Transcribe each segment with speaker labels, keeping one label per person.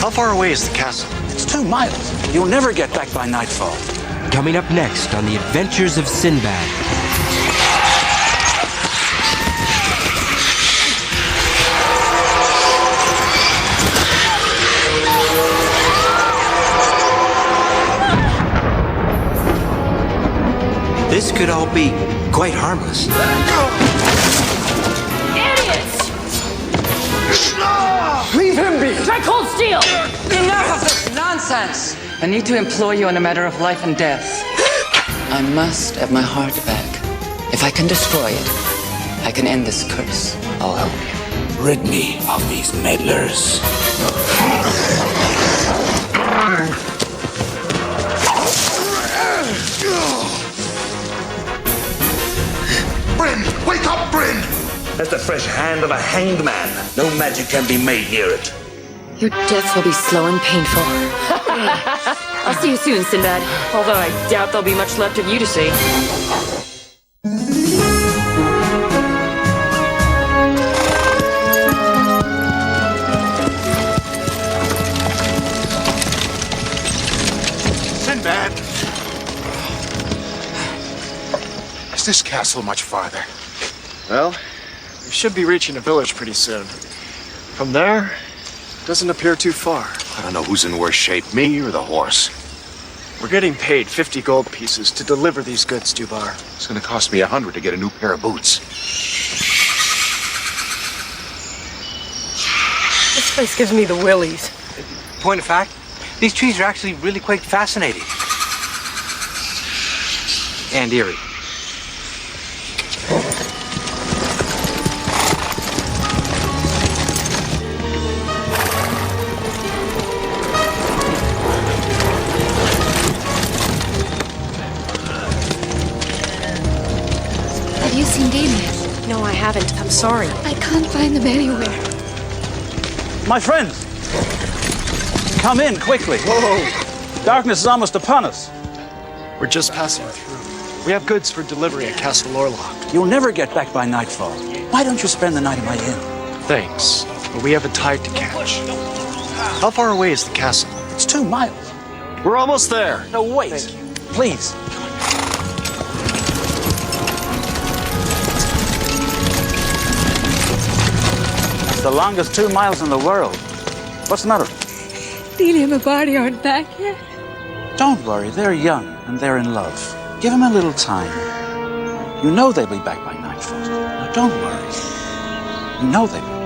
Speaker 1: How far away is the castle?
Speaker 2: It's 2 miles. You'll never get back by nightfall.
Speaker 3: Coming up next on the adventures of Sinbad.
Speaker 1: This could all be quite harmless.
Speaker 4: Idiots!
Speaker 5: Leave him be!
Speaker 4: Try cold steel!
Speaker 6: Enough of this nonsense! I need to implore you on a matter of life and death. I must have my heart back. If I can destroy it, I can end this curse. I'll help you.
Speaker 2: Rid me of these meddlers.
Speaker 7: Bryn! Wake up, Bryn!
Speaker 8: That's the fresh hand of a hanged man. No magic can be made near it.
Speaker 4: Your death will be slow and painful. I'll see you soon, Sinbad. Although I doubt there'll be much left of you to see.
Speaker 7: Sinbad! Is this castle much farther?
Speaker 5: Well, we should be reaching a village pretty soon. From there, doesn't appear too far.
Speaker 7: I don't know who's in worse shape, me or the horse.
Speaker 5: We're getting paid 50 gold pieces to deliver these goods, Dubar.
Speaker 7: It's gonna cost me 100 to get a new pair of boots.
Speaker 9: This place gives me the willies.
Speaker 1: Point of fact, these trees are actually really quite fascinating. And eerie.
Speaker 4: Have you seen Damien?
Speaker 9: No, I haven't. I'm sorry.
Speaker 4: I can't find them anywhere.
Speaker 2: My friends, come in quickly.
Speaker 5: Whoa!
Speaker 2: Darkness is almost upon us.
Speaker 5: We're just passing through. We have goods for delivery at Castle Orlock.
Speaker 2: You'll never get back by nightfall. Why don't you spend the night at my inn?
Speaker 5: Thanks, but we have a tide to catch. How far away is the castle?
Speaker 2: It's 2 miles.
Speaker 5: We're almost there.
Speaker 2: No, wait.
Speaker 5: Thank you.
Speaker 2: Please. It's the longest 2 miles in the world. What's the matter?
Speaker 9: Delia and Mabardi aren't back yet.
Speaker 2: Don't worry, they're young and they're in love. Give them a little time. You know they'll be back by nightfall. Now, don't worry. You know they will.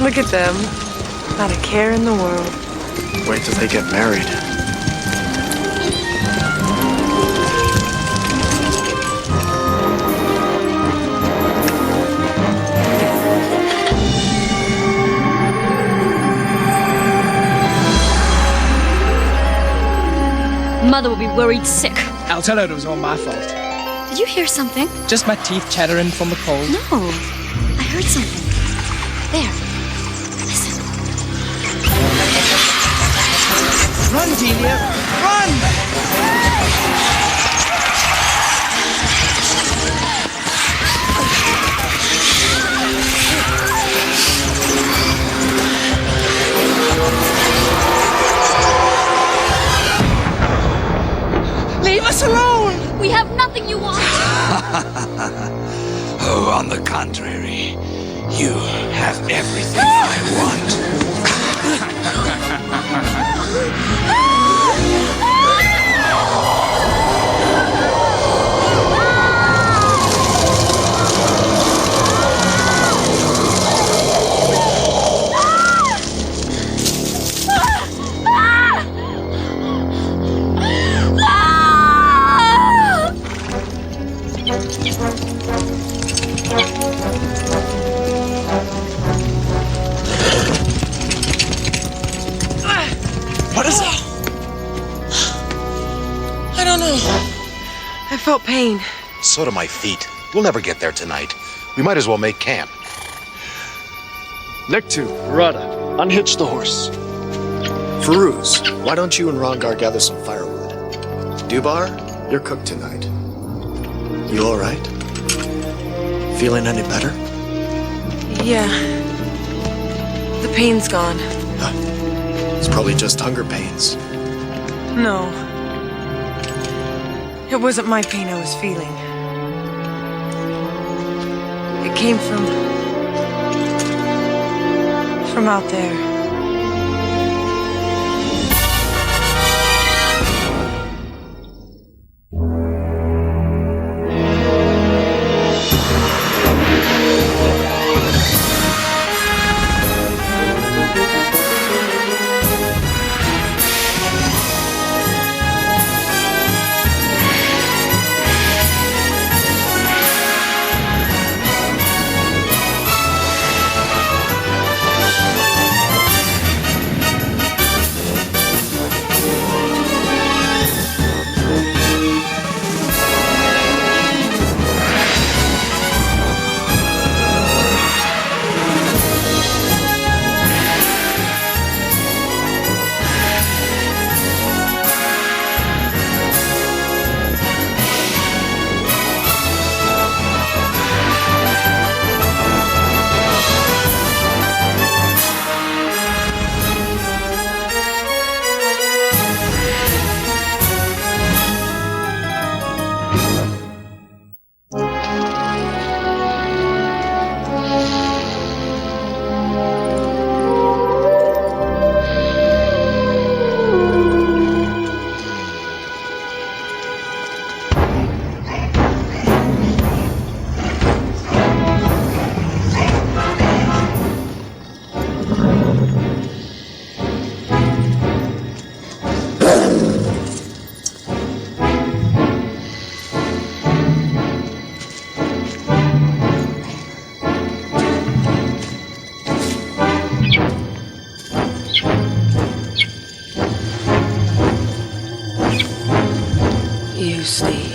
Speaker 9: Look at them. Not a care in the world.
Speaker 5: Wait till they get married.
Speaker 4: Mother will be worried sick.
Speaker 10: I'll tell her it was all my fault.
Speaker 4: Did you hear something?
Speaker 10: Just my teeth chattering from the cold.
Speaker 4: No. I heard something. There. Listen.
Speaker 10: Run, Delia! Run! Leave us alone!
Speaker 4: We have nothing you want.
Speaker 2: Oh, on the contrary, you have everything I want.
Speaker 10: What is it? I don't know.
Speaker 9: I felt pain.
Speaker 7: So do my feet. We'll never get there tonight. We might as well make camp.
Speaker 5: Niktu, Rada, unhitch the horse. Firuz, why don't you and Rongar gather some firewood? Dubar, You're cooked tonight. You all right? Feeling any better?
Speaker 9: Yeah. The pain's gone.
Speaker 5: It's probably just hunger pains.
Speaker 9: No. It wasn't my pain I was feeling. It came from out there. You stay here.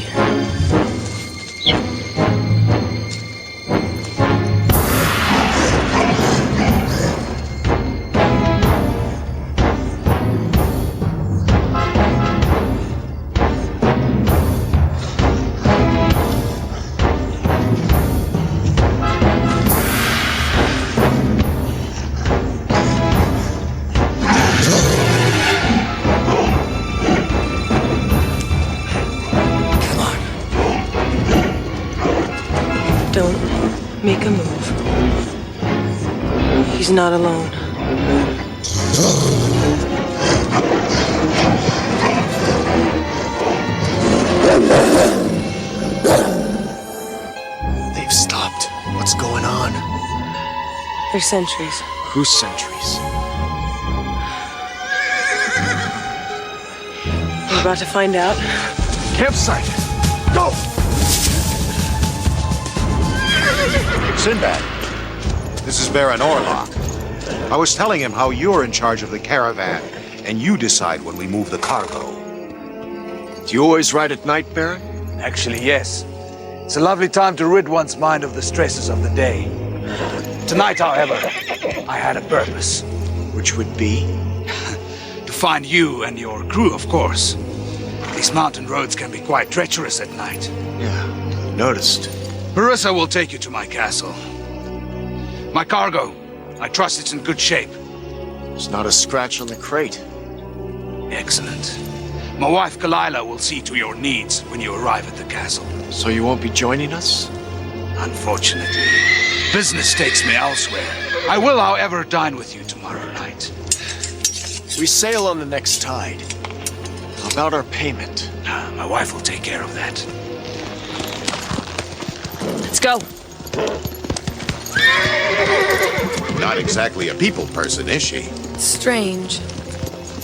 Speaker 9: Don't make a move. He's not alone.
Speaker 5: They've stopped. What's going on?
Speaker 9: They're sentries.
Speaker 5: Whose sentries?
Speaker 9: We're about to find out.
Speaker 5: Campsite! Go!
Speaker 7: Sinbad, this is Baron Orlok. I was telling him how you're in charge of the caravan, and you decide when we move the cargo.
Speaker 5: Do you always ride at night, Baron?
Speaker 11: Actually, yes. It's a lovely time to rid one's mind of the stresses of the day. Tonight, however, I had a purpose.
Speaker 5: Which would be?
Speaker 11: To find you and your crew, of course. These mountain roads can be quite treacherous at night.
Speaker 5: Yeah, noticed.
Speaker 11: Marissa will take you to my castle. My cargo, I trust it's in good shape.
Speaker 5: There's not a scratch on the crate.
Speaker 11: Excellent. My wife, Kalila, will see to your needs when you arrive at the castle.
Speaker 5: So you won't be joining us?
Speaker 11: Unfortunately, business takes me elsewhere. I will, however, dine with you tomorrow night.
Speaker 5: We sail on the next tide. How about our payment?
Speaker 11: My wife will take care of that.
Speaker 9: Let's go.
Speaker 7: Not exactly a people person, is she?
Speaker 9: It's strange.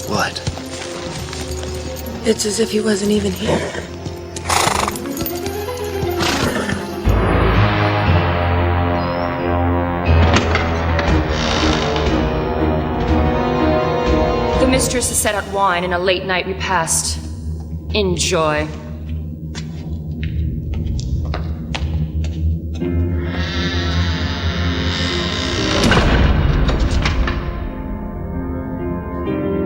Speaker 5: What?
Speaker 9: It's as if he wasn't even here.
Speaker 4: The mistress has set out wine and a late night repast. Enjoy.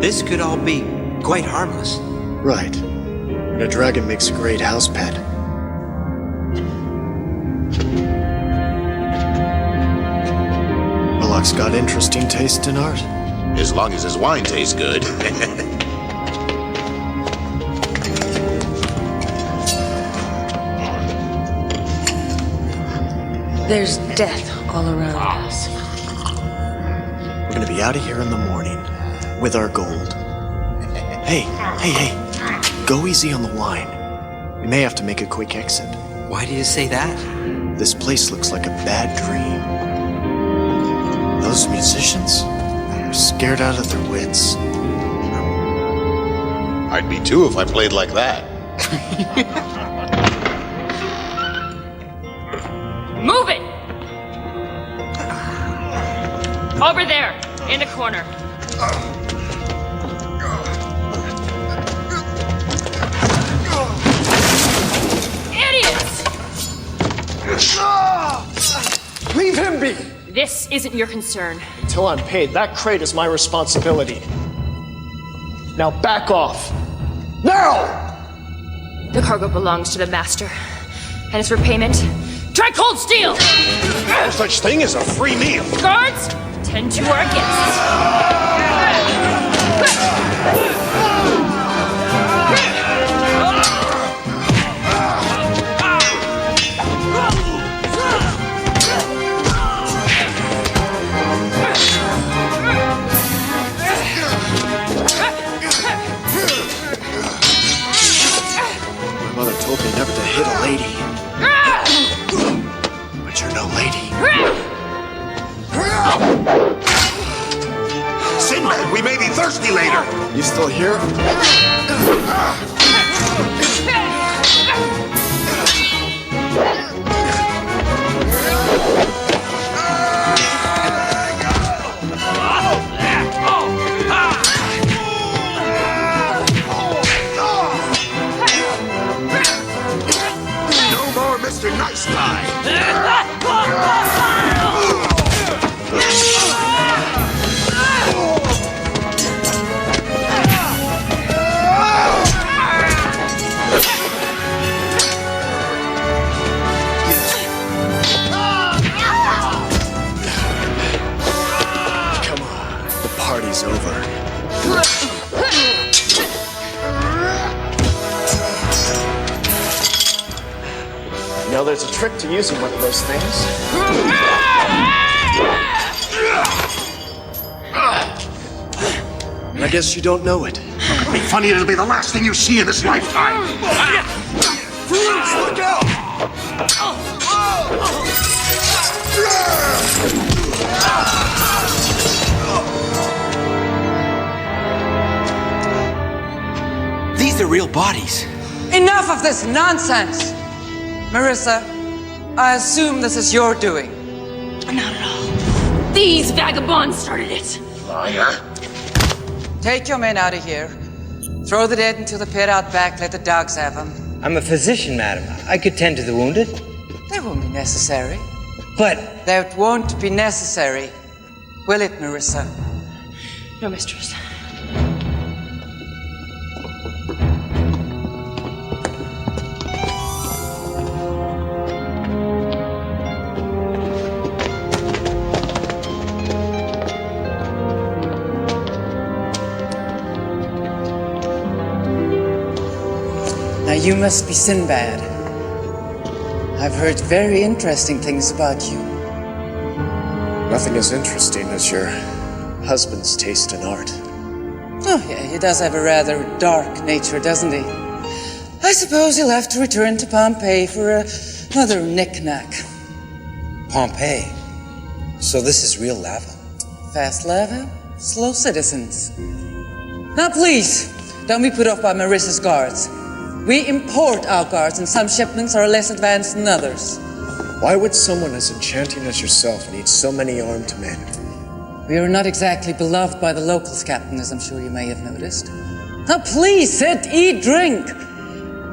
Speaker 1: This could all be quite harmless.
Speaker 5: Right. And a dragon makes a great house pet. Bullock's got interesting taste in art.
Speaker 7: As long as his wine tastes good.
Speaker 4: There's death all around us.
Speaker 5: We're gonna be out of here in the morning with our gold. Hey, go easy on the wine. We may have to make a quick exit.
Speaker 1: Why do you say that?
Speaker 5: This place looks like a bad dream. Those musicians are scared out of their wits.
Speaker 7: I'd be too if I played like that.
Speaker 4: Move it! Over there, in the corner. Idiots!
Speaker 5: Leave him be!
Speaker 4: This isn't your concern.
Speaker 5: Until I'm paid, that crate is my responsibility. Now back off. Now!
Speaker 4: The cargo belongs to the master. And as for payment, try cold steel!
Speaker 7: No such thing as a free meal.
Speaker 4: Guards, tend to our guests.
Speaker 5: My mother told me never to hit a lady. But you're no lady.
Speaker 7: Sinbad, we may be thirsty later.
Speaker 5: You still here?
Speaker 7: No more Mr. Nice Guy.
Speaker 5: Come on, the party's over. You know, there's a trick to using one of those things. I guess you don't know it.
Speaker 7: It'll be funny, it'll be the last thing you see in this lifetime.
Speaker 5: Look out!
Speaker 1: These are real bodies.
Speaker 6: Enough of this nonsense! Marissa, I assume this is your doing.
Speaker 4: Not at all. These vagabonds started it.
Speaker 7: Liar.
Speaker 6: Take your men out of here. Throw the dead into the pit out back. Let the dogs have them.
Speaker 12: I'm a physician, madam. I could tend to the wounded.
Speaker 6: That won't be necessary.
Speaker 12: But
Speaker 6: that won't be necessary. Will it, Marissa?
Speaker 4: No, mistress.
Speaker 6: Now you must be Sinbad. I've heard very interesting things about you.
Speaker 5: Nothing as interesting as your husband's taste in art.
Speaker 6: Oh, yeah, he does have a rather dark nature, doesn't he? I suppose he'll have to return to Pompeii for another knick-knack.
Speaker 12: Pompeii. So this is real lava?
Speaker 6: Fast lava, slow citizens. Now please, don't be put off by Marissa's guards. We import our guards, and some shipments are less advanced than others.
Speaker 5: Why would someone as enchanting as yourself need so many armed men?
Speaker 6: We are not exactly beloved by the locals, Captain, as I'm sure you may have noticed. Now please, sit, eat, drink.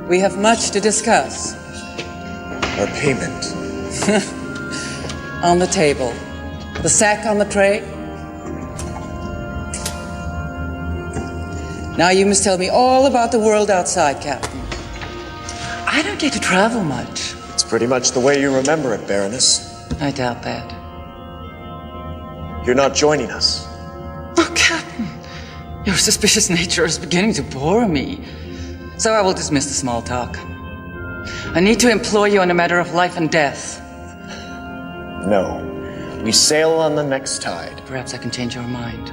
Speaker 6: We have much to discuss.
Speaker 5: Our payment.
Speaker 6: On the table. The sack on the tray. Now you must tell me all about the world outside, Captain. I don't get to travel much.
Speaker 5: It's pretty much the way you remember it, Baroness.
Speaker 6: I doubt that.
Speaker 5: You're not joining us.
Speaker 6: Oh, Captain. Your suspicious nature is beginning to bore me. So I will dismiss the small talk. I need to employ you on a matter of life and death.
Speaker 5: No. We sail on the next tide.
Speaker 6: Perhaps I can change your mind.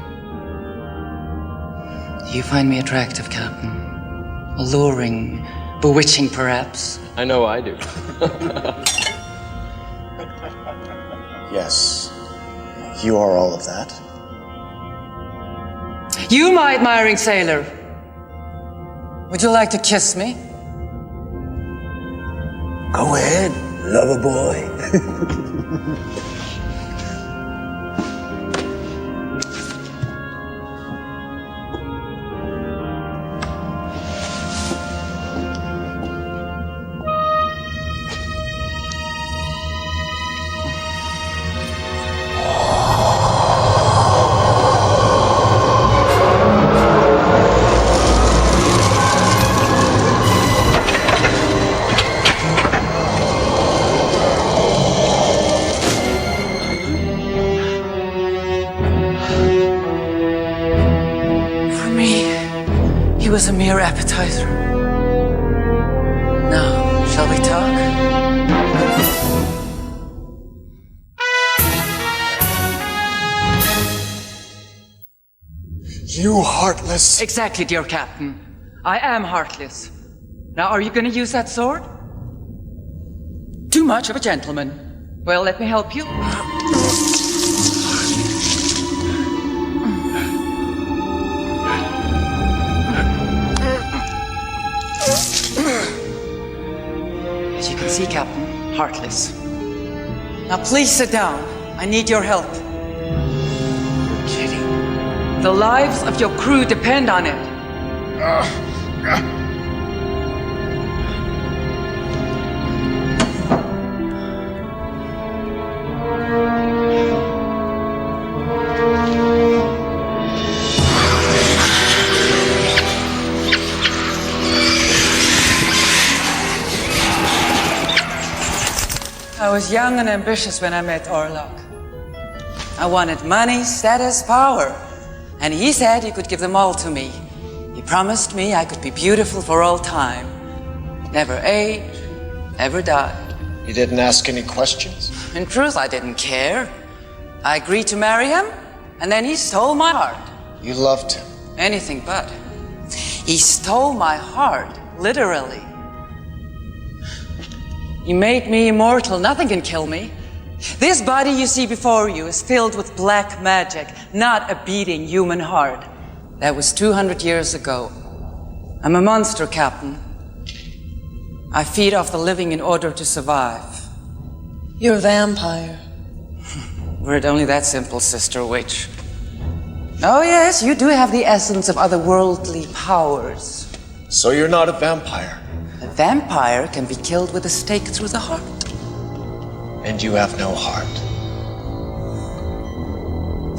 Speaker 6: You find me attractive, Captain. Alluring, bewitching, perhaps.
Speaker 13: I know I do.
Speaker 5: Yes. You are all of that.
Speaker 6: You, my admiring sailor. Would you like to kiss me?
Speaker 8: Go ahead, lover boy.
Speaker 6: He was a mere appetizer. Now, shall we talk?
Speaker 5: You heartless...
Speaker 6: Exactly, dear Captain. I am heartless. Now, are you going to use that sword? Too much of a gentleman. Well, let me help you. As you can see, Captain, heartless. Now please sit down. I need your help.
Speaker 5: You're kidding.
Speaker 6: The lives of your crew depend on it. I was young and ambitious when I met Orlok. I wanted money, status, power. And he said he could give them all to me. He promised me I could be beautiful for all time. Never age, ever die.
Speaker 5: You didn't ask any questions?
Speaker 6: In truth, I didn't care. I agreed to marry him, and then he stole my heart.
Speaker 5: You loved him.
Speaker 6: Anything but. He stole my heart, literally. He made me immortal. Nothing can kill me. This body you see before you is filled with black magic, not a beating human heart. That was 200 years ago. I'm a monster, Captain. I feed off the living in order to survive.
Speaker 9: You're a vampire.
Speaker 6: Were it only that simple, Sister Witch. Oh yes, you do have the essence of otherworldly powers.
Speaker 5: So you're not a vampire?
Speaker 6: A vampire can be killed with a stake through the heart.
Speaker 5: And you have no heart.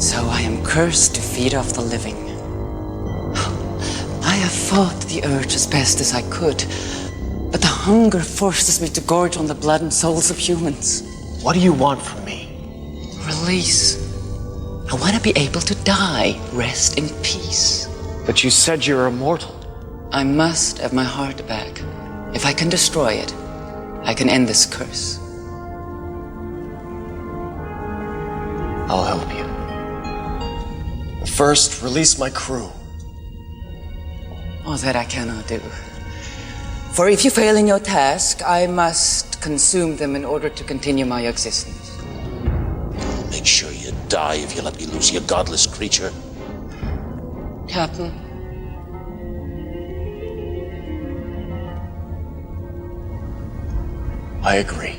Speaker 6: So I am cursed to feed off the living. I have fought the urge as best as I could, but the hunger forces me to gorge on the blood and souls of humans.
Speaker 5: What do you want from me?
Speaker 6: Release. I want to be able to die, rest in peace.
Speaker 5: But you said you're immortal.
Speaker 6: I must have my heart back. If I can destroy it, I can end this curse.
Speaker 5: I'll help you. First, release my crew.
Speaker 6: Oh, that I cannot do. For if you fail in your task, I must consume them in order to continue my existence.
Speaker 8: Make sure you die if you let me loose, you godless creature.
Speaker 6: Captain.
Speaker 5: I agree.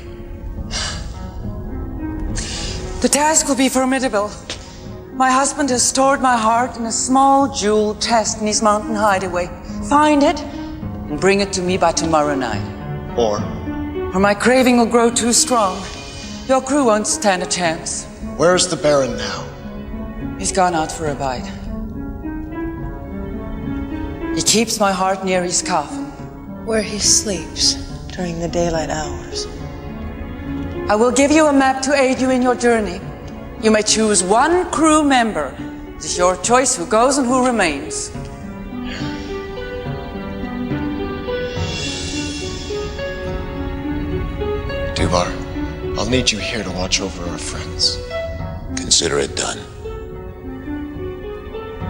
Speaker 6: The task will be formidable. My husband has stored my heart in a small jewel chest in his mountain hideaway. Find it and bring it to me by tomorrow night.
Speaker 5: Or
Speaker 6: my craving will grow too strong. Your crew won't stand a chance.
Speaker 5: Where's the Baron now?
Speaker 6: He's gone out for a bite. He keeps my heart near his coffin.
Speaker 9: Where he sleeps.
Speaker 10: during the daylight hours.
Speaker 6: I will give you a map to aid you in your journey. You may choose one crew member. It is your choice who goes and who remains.
Speaker 5: Duvar, I'll need you here to watch over our friends.
Speaker 8: Consider it done.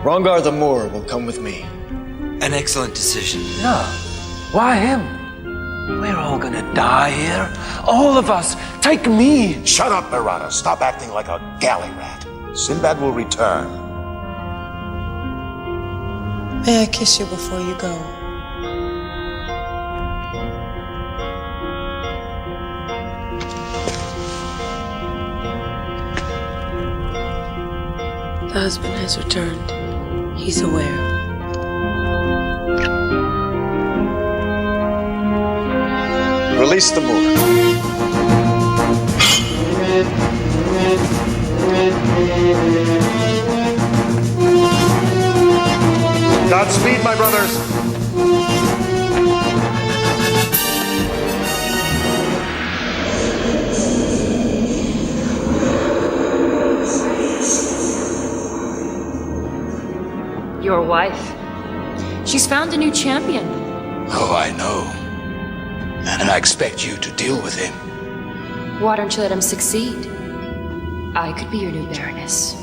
Speaker 5: Rongar the Moor will come with me.
Speaker 1: An excellent decision.
Speaker 11: No. Why him? We're all gonna die here. All of us. Take me.
Speaker 8: Shut up, Mirada. Stop acting like a galley rat. Sinbad will return.
Speaker 10: May I kiss you before you go? The husband has returned. He's aware.
Speaker 5: Release the Moor.
Speaker 7: Godspeed, my brothers.
Speaker 4: Your wife. She's found a new champion.
Speaker 2: Oh, I know. And I expect you to deal with him.
Speaker 4: Why don't you let him succeed? I could be your new Baroness.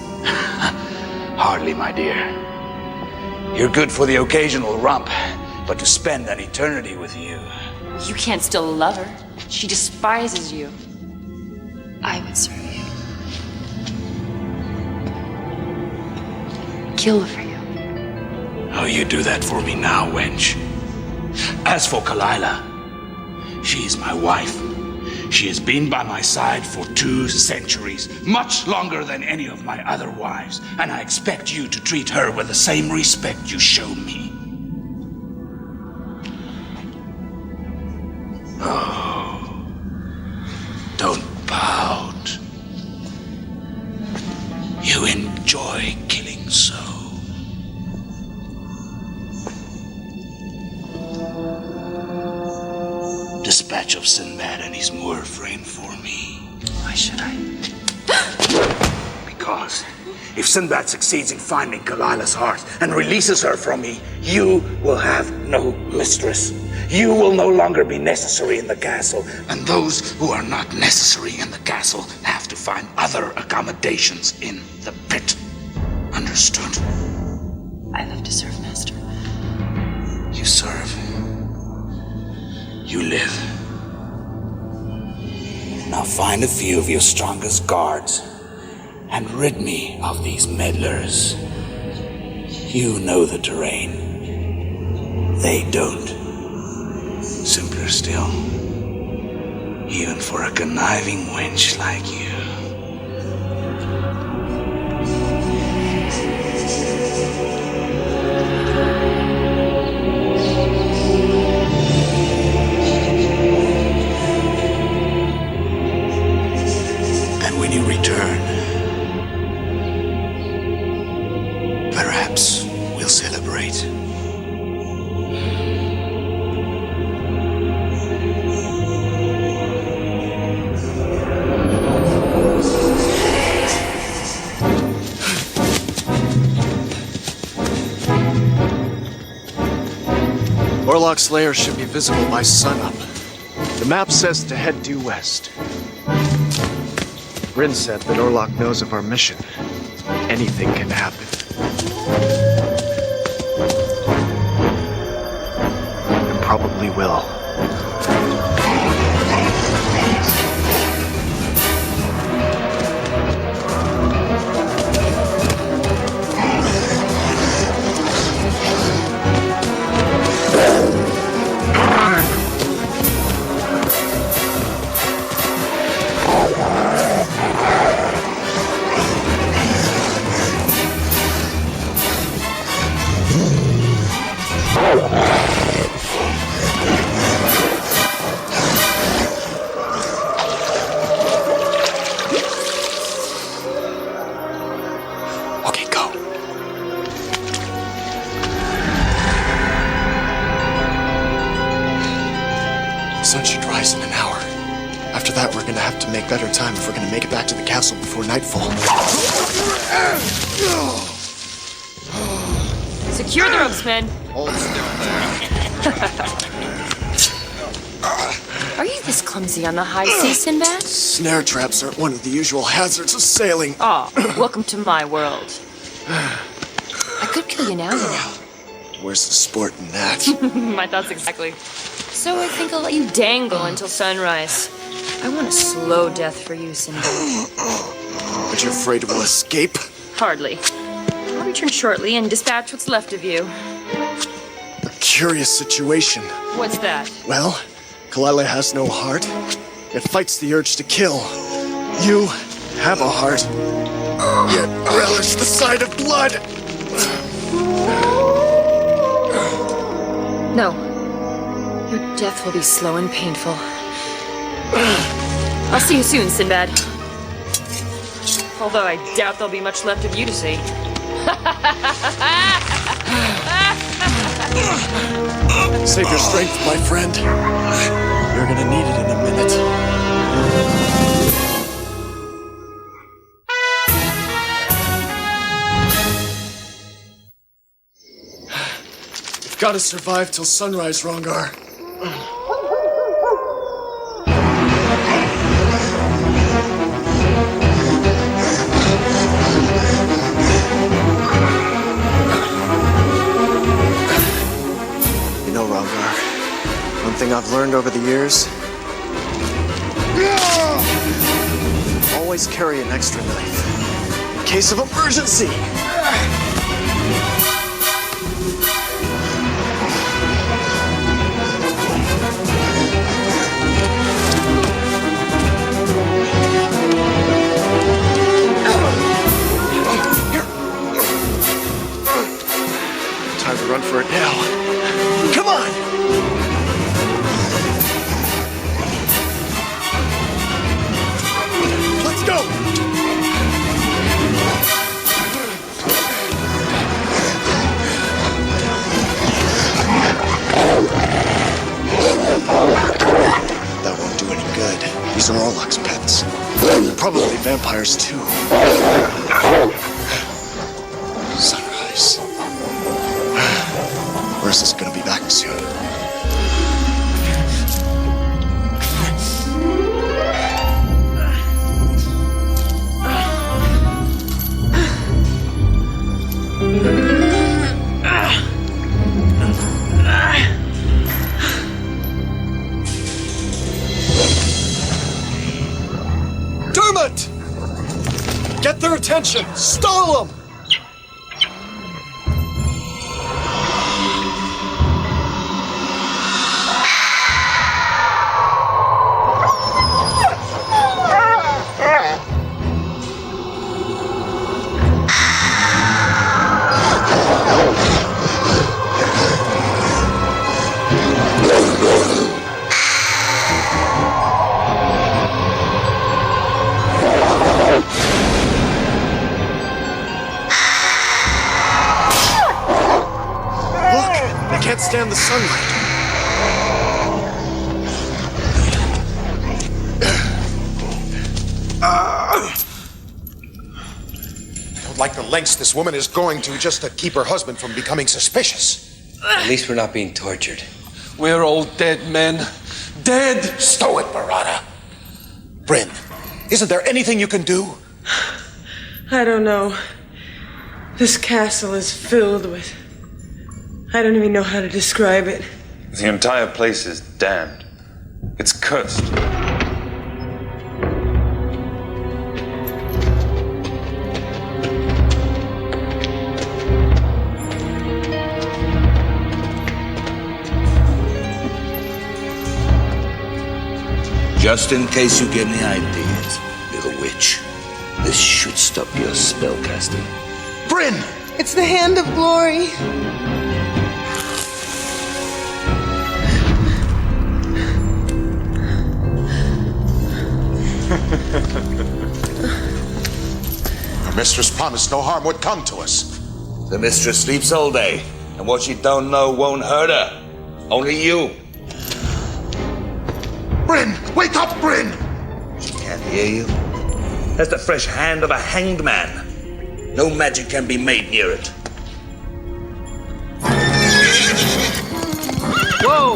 Speaker 2: Hardly, my dear. You're good for the occasional romp, but to spend an eternity with you...
Speaker 4: You can't still love her. She despises you. I would serve you. Kill for you.
Speaker 2: Oh, you do that for me now, wench. As for Kalila, she is my wife. She has been by my side for 2 centuries, much longer than any of my other wives, and I expect you to treat her with the same respect you show me. Oh, don't pout. You enjoy killing so. Dispatch of Sinbad and his Moor friend for me.
Speaker 6: Why should I?
Speaker 2: Because if Sinbad succeeds in finding Kalila's heart and releases her from me, you will have no mistress. You will no longer be necessary in the castle, and those who are not necessary in the castle have to find other accommodations in the pit. Understood?
Speaker 4: I love to serve, Master.
Speaker 2: You serve. You live. Now find a few of your strongest guards and rid me of these meddlers. You know the terrain. They don't. Simpler still, even for a conniving wench like you. When you return, perhaps we'll celebrate.
Speaker 5: Orlok's lair should be visible by sunup. The map says to head due west. Rin said that Orlok knows of our mission. Anything can happen. And probably will. sun should rise in an hour. After that, we're gonna have to make better time if we're gonna make it back to the castle before nightfall.
Speaker 4: Secure the ropes, men.
Speaker 7: Hold still
Speaker 4: Are you this clumsy on the high sea, Sinbad?
Speaker 5: Snare traps aren't one of the usual hazards of sailing.
Speaker 4: Oh, welcome to my world. I could kill you now, you know.
Speaker 5: Where's the sport in that?
Speaker 4: My thoughts exactly. So I think I'll let you dangle until sunrise. I want a slow death for you, Sinbad.
Speaker 5: But you're afraid we'll escape?
Speaker 4: Hardly. I'll return shortly and dispatch what's left of you.
Speaker 5: A curious situation.
Speaker 4: What's that?
Speaker 5: Well, Kalila has no heart. It fights the urge to kill. You have a heart, yet relish the sight of blood.
Speaker 4: No. Your death will be slow and painful. I'll see you soon, Sinbad. Although I doubt there'll be much left of you to see.
Speaker 5: Save your strength, my friend. You're gonna need it in a minute. You've gotta survive till sunrise, Rongar. You know, Rongar, one thing I've learned over the years, always carry an extra knife in case of emergency. Time to run for it now. Come on! Let's go! That won't do any good. These are Orlok's pets. Probably vampires, too. Sunrise. Where's this gonna be back soon? Dermot! Get their attention! Stall them! Can't stand the sunlight.
Speaker 7: I don't like the lengths this woman is going to just to keep her husband from becoming suspicious.
Speaker 12: At least we're not being tortured.
Speaker 11: We're all dead men. Dead!
Speaker 7: Stow it, Barada. Bryn, isn't there anything you can do?
Speaker 9: I don't know. This castle is filled with... I don't even know how to describe it.
Speaker 13: The entire place is damned. It's cursed.
Speaker 8: Just in case you get any ideas, little witch, this should stop your spellcasting.
Speaker 7: Bryn!
Speaker 9: It's the hand of glory.
Speaker 7: Our mistress promised no harm would come to us.
Speaker 8: The mistress sleeps all day, and what she don't know won't hurt her. Only you.
Speaker 2: Bryn! Wake up, Bryn!
Speaker 8: She can't hear you. That's the fresh hand of a hanged man. No magic can be made near it.
Speaker 4: Whoa!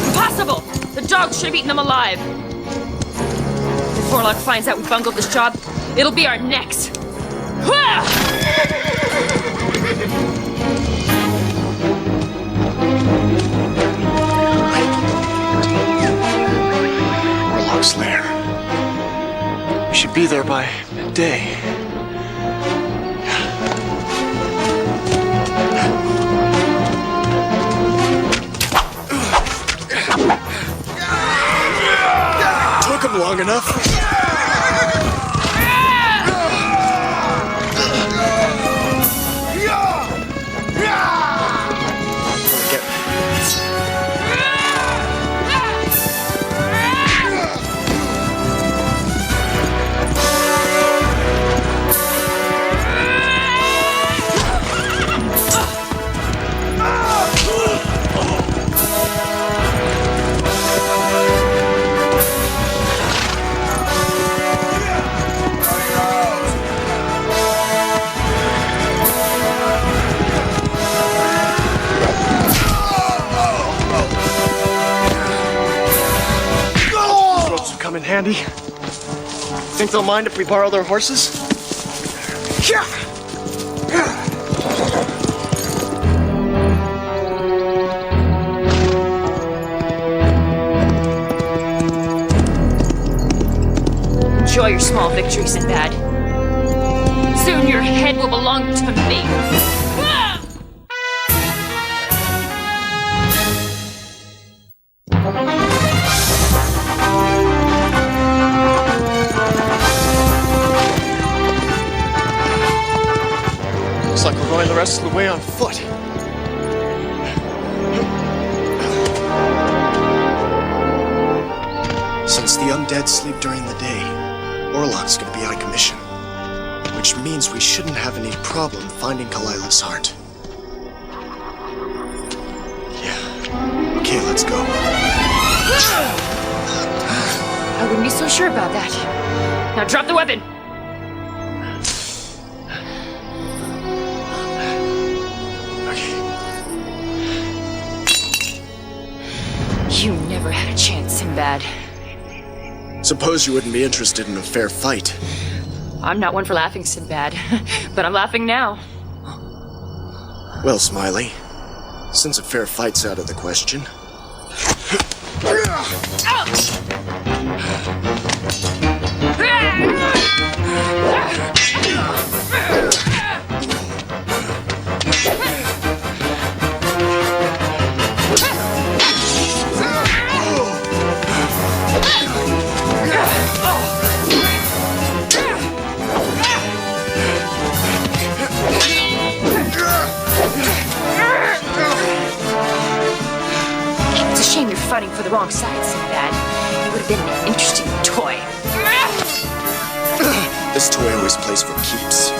Speaker 4: Impossible! The dogs should have eaten them alive. If Orlok finds out we bungled this job, it'll be our necks.
Speaker 5: Orlok's lair. We should be there by midday. Took him long enough. Come in handy. Think they'll mind if we borrow their horses?
Speaker 4: Enjoy your small victory, Sinbad. Soon your head will belong to me.
Speaker 5: Looks like we're going the rest of the way on foot. Since the undead sleep during the day, Orlok's gonna be out of commission. Which means we shouldn't have any problem finding Kalilah's heart. Yeah. Okay, let's go.
Speaker 4: I wouldn't be so sure about that. Now drop the weapon. You never had a chance, Sinbad.
Speaker 5: Suppose you wouldn't be interested in a fair fight.
Speaker 4: I'm not one for laughing, Sinbad, but I'm laughing now.
Speaker 5: Well, Smiley, since a fair fight's out of the question.
Speaker 4: It's a shame you're fighting for the wrong side, Sinbad. You would have been an interesting toy.
Speaker 5: This toy always plays for keeps.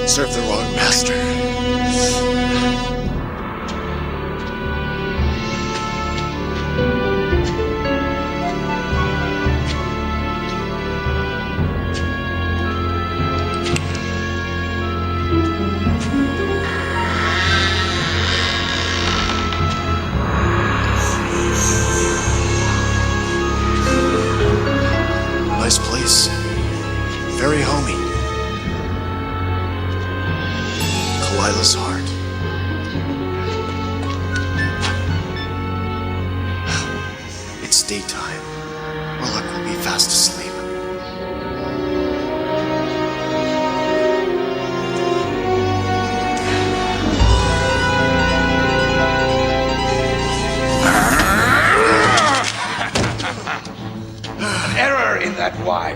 Speaker 5: Serve the wrong master. Nice place. Very homey. Kalilah's heart. It's daytime. Orlok will be fast asleep.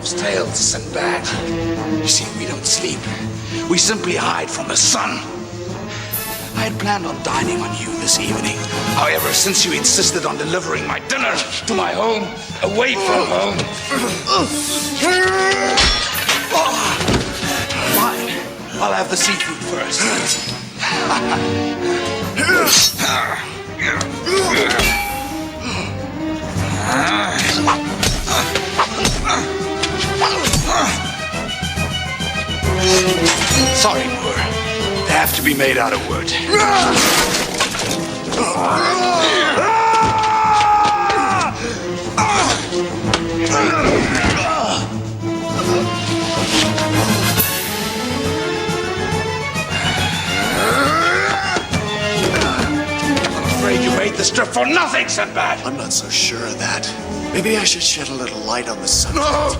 Speaker 2: wives' tales, Sinbad. You see, we don't sleep. We simply hide from the sun. I had planned on dining on you this evening. However, since you insisted on delivering my dinner to my home, away from home... Fine. I'll have the seafood first. Sorry, Moore. They have to be made out of wood. I'm afraid you made this trip for nothing, Sinbad.
Speaker 5: I'm not so sure of that. Maybe I should shed a little light on the subject.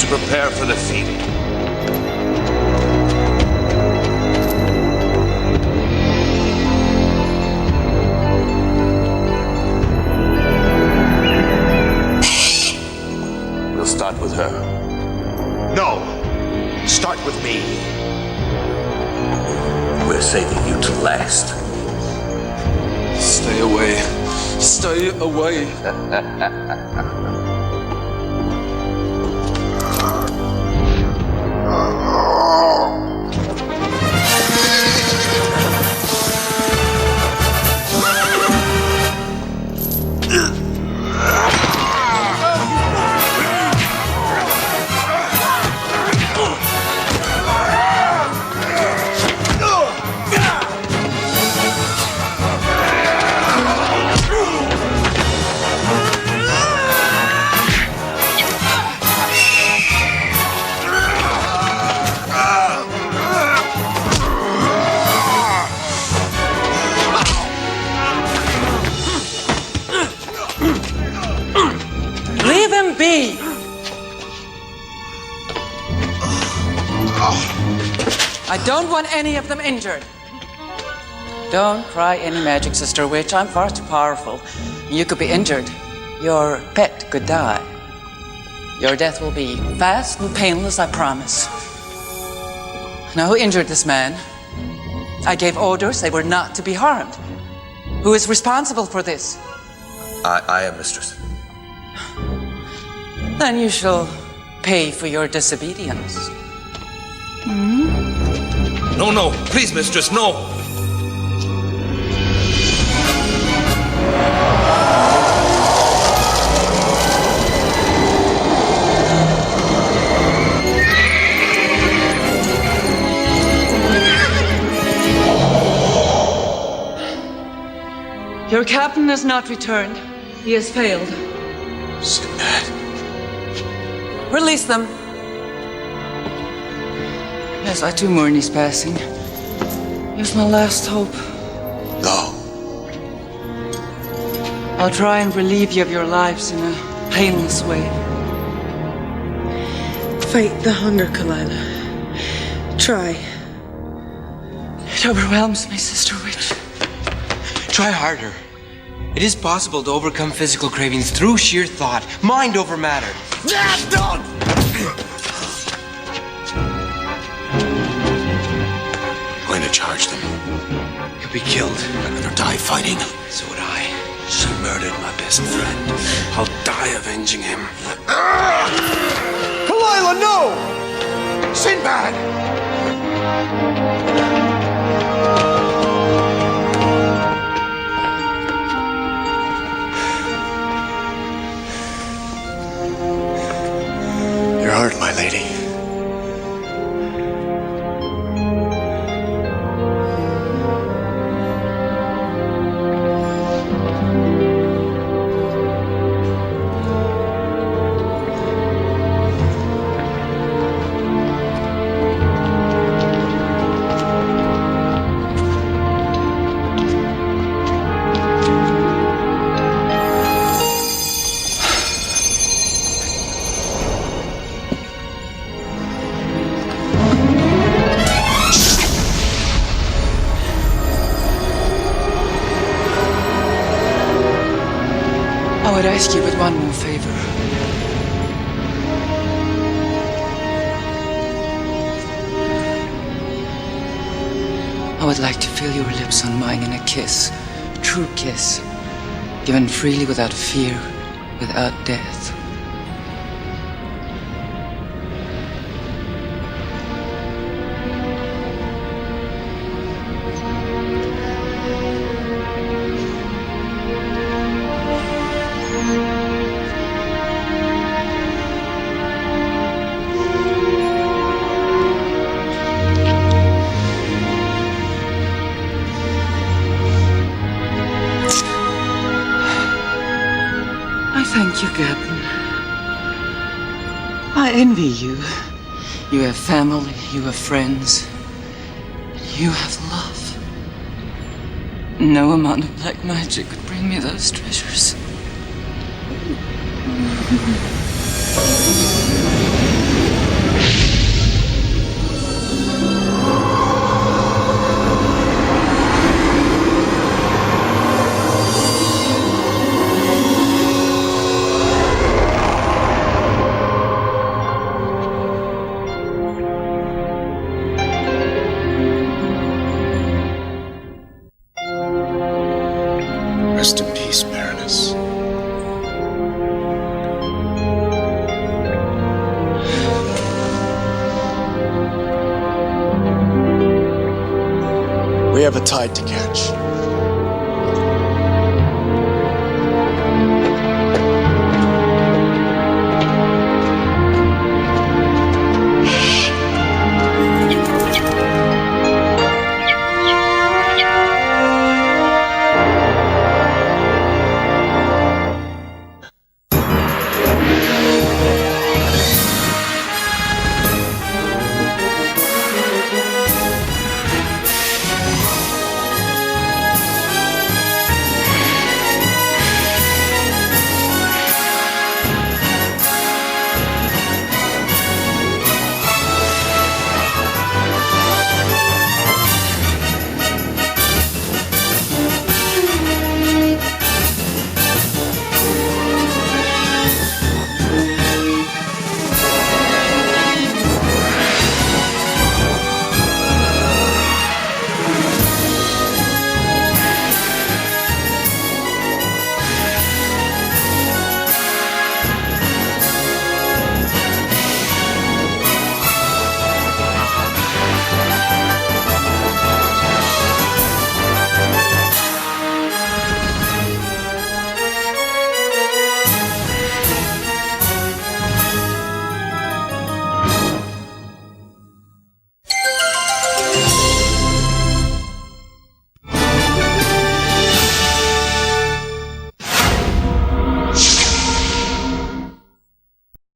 Speaker 8: Prepare for the feeding. We'll start with her.
Speaker 2: No. Start with me.
Speaker 8: We're saving you to last.
Speaker 14: Stay away. Stay away.
Speaker 9: Leave him be! I don't want any of them injured.
Speaker 6: Don't cry any magic, Sister Witch. I'm far too powerful. You could be injured. Your pet could die. Your death will be fast and painless, I promise. Now, who injured this man? I gave orders they were not to be harmed. Who is responsible for this?
Speaker 8: I am, mistress.
Speaker 6: Then you shall pay for your disobedience.
Speaker 8: No, no, please, mistress, no.
Speaker 9: Your captain has not returned. He has failed.
Speaker 2: Sinbad.
Speaker 9: Release them.
Speaker 6: Yes, I too mourn his passing. He was my last hope.
Speaker 2: Go.
Speaker 6: I'll try and relieve you of your lives in a painless way.
Speaker 9: Fight the hunger, Kalila. Try.
Speaker 6: It overwhelms me, Sister Witch.
Speaker 3: Try harder. It is possible to overcome physical cravings through sheer thought, mind over matter.
Speaker 2: Don't! I'm going to charge them.
Speaker 3: You'll be killed.
Speaker 2: I'd rather die fighting.
Speaker 3: So would I.
Speaker 2: She murdered my best friend.
Speaker 14: I'll die avenging him.
Speaker 2: Kalila, no! Sinbad!
Speaker 6: ask you but one more favor. I would like to feel your lips on mine in a kiss, a true kiss, given freely without fear, without death. Thank you, Captain. I envy you. You have family, you have friends, and you have love. No amount of black magic could bring me those treasures.
Speaker 2: Rest in peace, Baroness.
Speaker 5: We have a tide to catch.